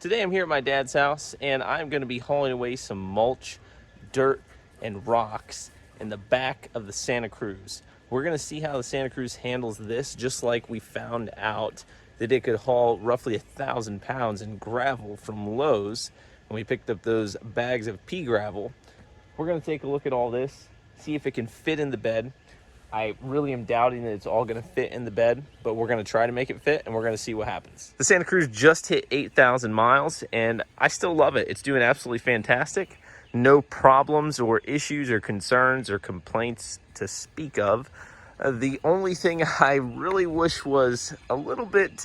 Today I'm here at my dad's house and I'm going to be hauling away some mulch, dirt, and rocks in the back of the Santa Cruz. We're going to see how the Santa Cruz handles this, just like we found out that it could haul roughly 1,000 pounds in gravel from Lowe's when we picked up those bags of pea gravel. We're going to take a look at all this, see if it can fit in the bed. I really am doubting that it's all going to fit in the bed, but we're going to try to make it fit and we're going to see what happens. The Santa Cruz just hit 8,000 miles and I still love it. It's doing absolutely fantastic. No problems or issues or concerns or complaints to speak of. The only thing I really wish was a little bit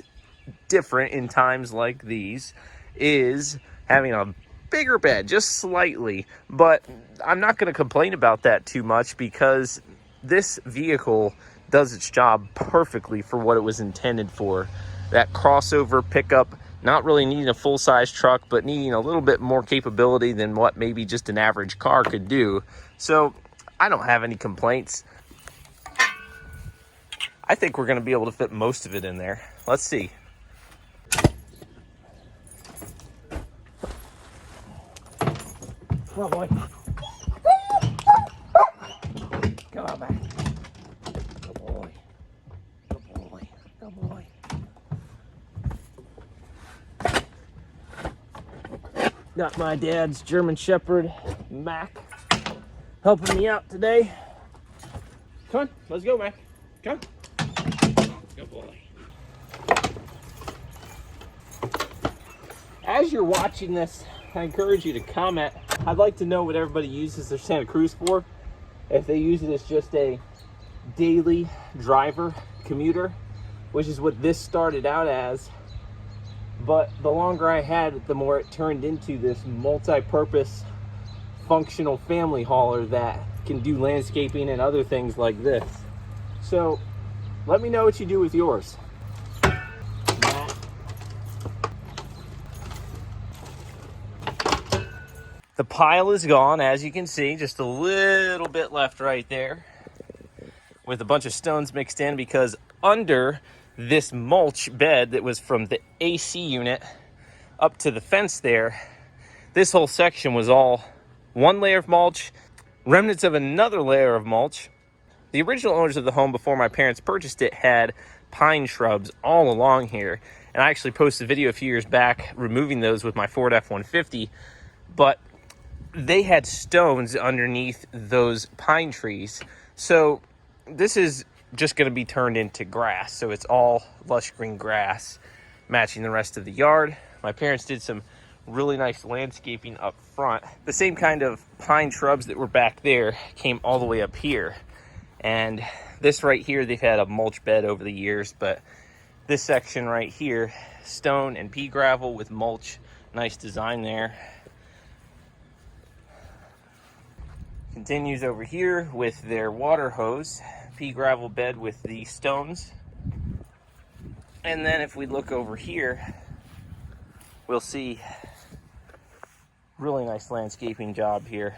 different in times like these is having a bigger bed, just slightly, but I'm not going to complain about that too much because this vehicle does its job perfectly for what it was intended for. That crossover pickup, not really needing a full-size truck, but needing a little bit more capability than what maybe just an average car could do. So I don't have any complaints. I think we're going to be able to fit most of it in there. Let's see. Come on, boy. Come on back. Good boy. Good boy. Good boy. Got my dad's German Shepherd, Mac, helping me out today. Come on, let's go, Mac. Come. Good boy. As you're watching this, I encourage you to comment. I'd like to know what everybody uses their Santa Cruz for. If they use it as just a daily driver, commuter, which is what this started out as. But the longer I had it, the more it turned into this multi-purpose functional family hauler that can do landscaping and other things like this. So let me know what you do with yours. The pile is gone, as you can see, just a little bit left right there with a bunch of stones mixed in, because under this mulch bed that was from the AC unit up to the fence there, this whole section was all one layer of mulch, remnants of another layer of mulch. The original owners of the home before my parents purchased it had pine shrubs all along here, and I actually posted a video a few years back removing those with my Ford F-150, but they had stones underneath those pine trees. So this is just going to be turned into grass. So it's all lush green grass matching the rest of the yard. My parents did some really nice landscaping up front. The same kind of pine shrubs that were back there came all the way up here. And this right here, they've had a mulch bed over the years, but this section right here, stone and pea gravel with mulch, nice design there. Continues over here with their water hose, pea gravel bed with the stones. And then if we look over here, we'll see really nice landscaping job here.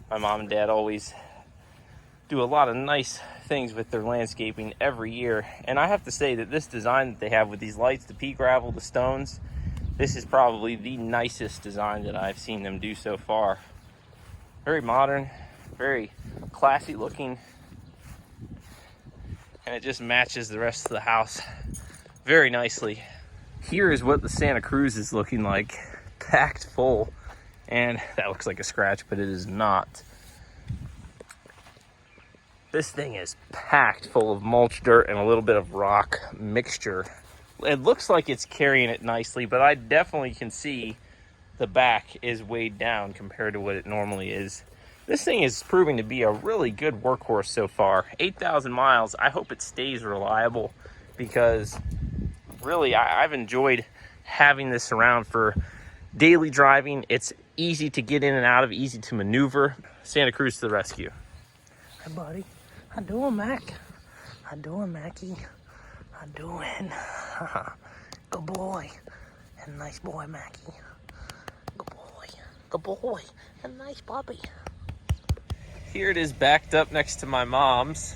My mom and dad always do a lot of nice things with their landscaping every year. And I have to say that this design that they have with these lights, the pea gravel, the stones, this is probably the nicest design that I've seen them do so far. Very modern, very classy looking, and it just matches the rest of the house very nicely. Here is what the Santa Cruz is looking like, packed full, and that looks like a scratch, but it is not. This thing is packed full of mulch, dirt, and a little bit of rock mixture. It looks like it's carrying it nicely, but I definitely can see the back is weighed down compared to what it normally is. This thing is proving to be a really good workhorse so far. 8,000 miles. I hope it stays reliable because really I've enjoyed having this around for daily driving. It's easy to get in and out of, easy to maneuver. Santa Cruz to the rescue. Hi, buddy. How doing, Mac? How doing, Mackie? How doing? Good boy. And nice boy, Mackie. Good boy, a nice puppy. Here it is backed up next to my mom's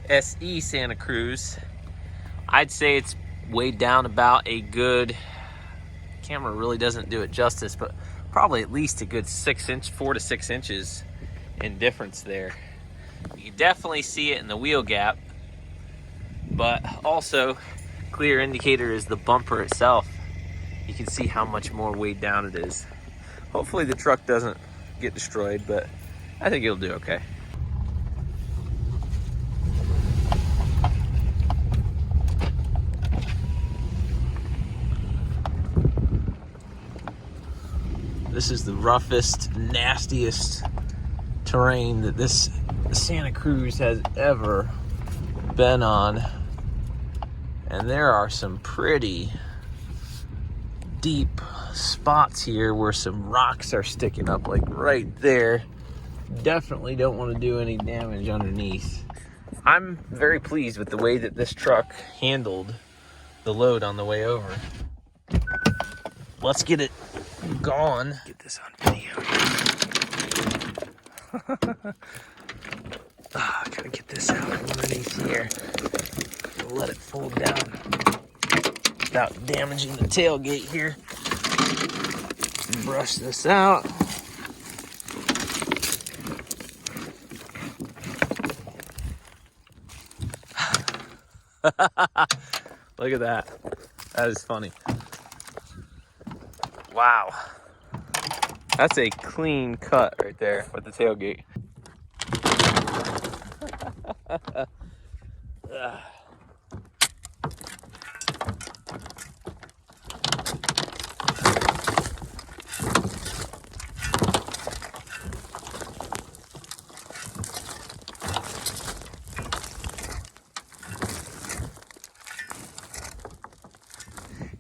SE Santa Cruz. I'd say it's weighed down about a good camera really doesn't do it justice, but probably at least a good 4 to 6 inches in difference there. You can definitely see it in the wheel gap, but also clear indicator is the bumper itself. You can see how much more weighed down it is. Hopefully the truck doesn't get destroyed, but I think it'll do okay. This is the roughest, nastiest terrain that this Santa Cruz has ever been on. And there are some pretty deep spots here where some rocks are sticking up, like right there. Definitely don't want to do any damage underneath. I'm very pleased with the way that this truck handled the load on the way over. Let's get it gone. Get this on video. Gotta get this out from underneath here. Let it fold down without damaging the tailgate here. Brush this out. Look at that. That is funny. Wow. That's a clean cut right there with the tailgate.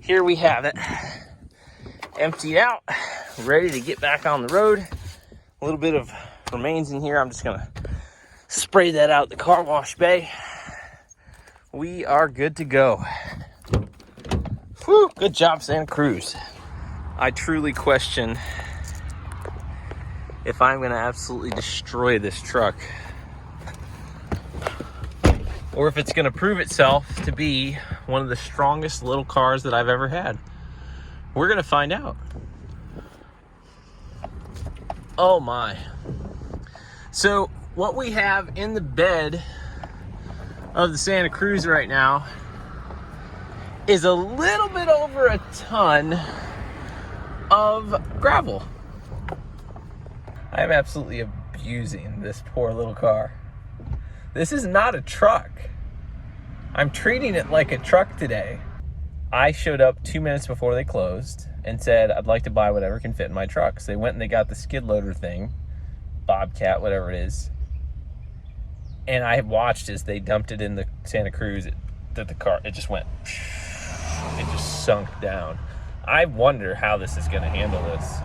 Here we have it, emptied out, ready to get back on the road. A little bit of remains in here. I'm just gonna spray that out the car wash bay. We are good to go. Whew, good job, Santa Cruz. I truly question if I'm gonna absolutely destroy this truck, or if it's gonna prove itself to be one of the strongest little cars that I've ever had. We're gonna find out. Oh my. So what we have in the bed of the Santa Cruz right now is a little bit over a ton of gravel. I'm absolutely abusing this poor little car. This is not a truck. I'm treating it like a truck today. I showed up 2 minutes before they closed and said, I'd like to buy whatever can fit in my truck. So they went and they got the skid loader thing, Bobcat, whatever it is. And I watched as they dumped it in the Santa Cruz, that the car, it just went, it just sunk down. I wonder how this is gonna handle this.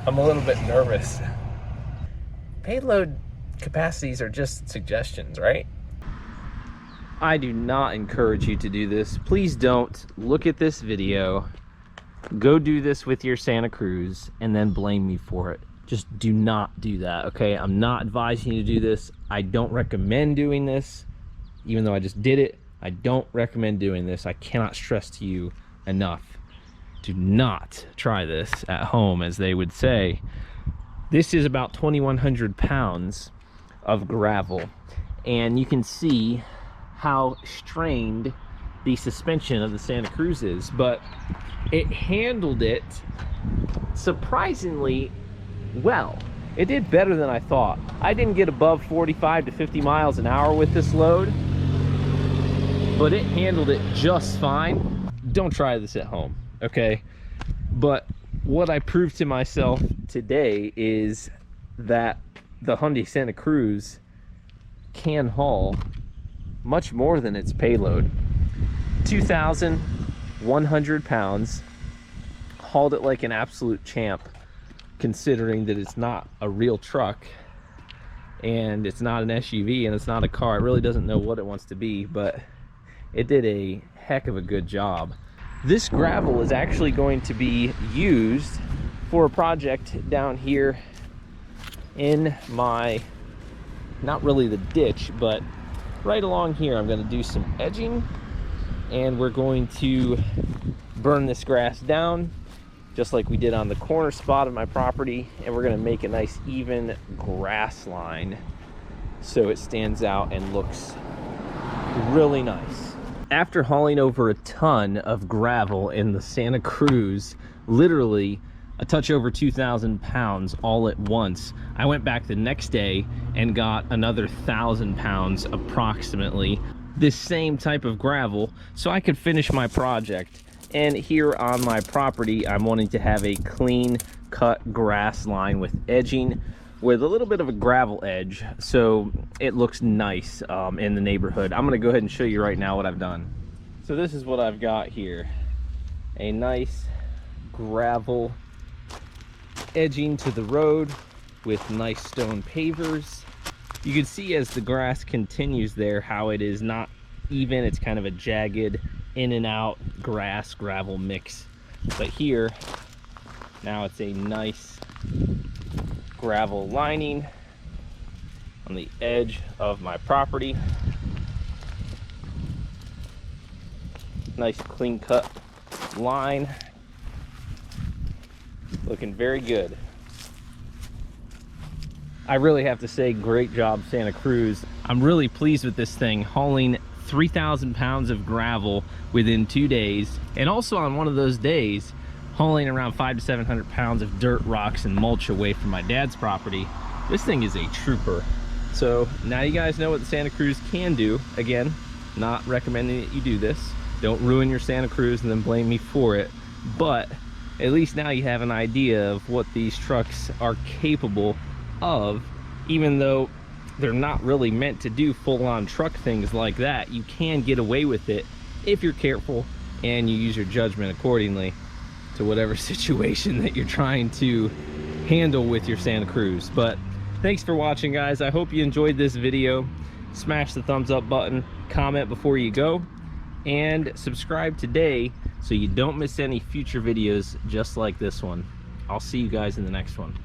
I'm a little bit nervous. Payload capacities are just suggestions, right? I do not encourage you to do this. Please don't look at this video, go do this with your Santa Cruz, and then blame me for it. Just do not do that, okay? I'm not advising you to do this. I don't recommend doing this. Even though I just did it, I don't recommend doing this. I cannot stress to you enough. Do not try this at home, as they would say. This is about 2,100 pounds of gravel, and you can see how strained the suspension of the Santa Cruz is, but it handled it surprisingly well. It did better than I thought. I didn't get above 45 to 50 miles an hour with this load, but it handled it just fine. Don't try this at home, okay? But what I proved to myself today is that the Hyundai Santa Cruz can haul much more than its payload. 2,100 pounds, hauled it like an absolute champ, considering that it's not a real truck and it's not an SUV and it's not a car. It really doesn't know what it wants to be, but it did a heck of a good job. This gravel is actually going to be used for a project down here in my, not really the ditch, but right along here, I'm going to do some edging, and we're going to burn this grass down just like we did on the corner spot of my property, and we're going to make a nice even grass line so it stands out and looks really nice. After hauling over a ton of gravel in the Santa Cruz, literally a touch over 2,000 pounds all at once, I went back the next day and got another 1,000 pounds approximately, this same type of gravel, so I could finish my project. And here on my property, I'm wanting to have a clean cut grass line with edging with a little bit of a gravel edge, so it looks nice in the neighborhood. I'm gonna go ahead and show you right now what I've done. So this is what I've got here. A nice gravel edging to the road with nice stone pavers. You can see as the grass continues there how it is not even. It's kind of a jagged in and out grass gravel mix, but here now it's a nice gravel lining on the edge of my property. Nice clean cut line, looking very good. I really have to say, great job, Santa Cruz. I'm really pleased with this thing, hauling 3,000 pounds of gravel within 2 days, and also on one of those days hauling around 500 to 700 pounds of dirt, rocks, and mulch away from my dad's property. This thing is a trooper. So now you guys know what the Santa Cruz can do. Again, not recommending that you do this. Don't ruin your Santa Cruz and then blame me for it, but at least now you have an idea of what these trucks are capable of. Even though they're not really meant to do full-on truck things like that, you can get away with it if you're careful and you use your judgment accordingly to whatever situation that you're trying to handle with your Santa Cruz. But thanks for watching, guys. I hope you enjoyed this video. Smash the thumbs up button, comment before you go, and subscribe today so you don't miss any future videos just like this one. I'll see you guys in the next one.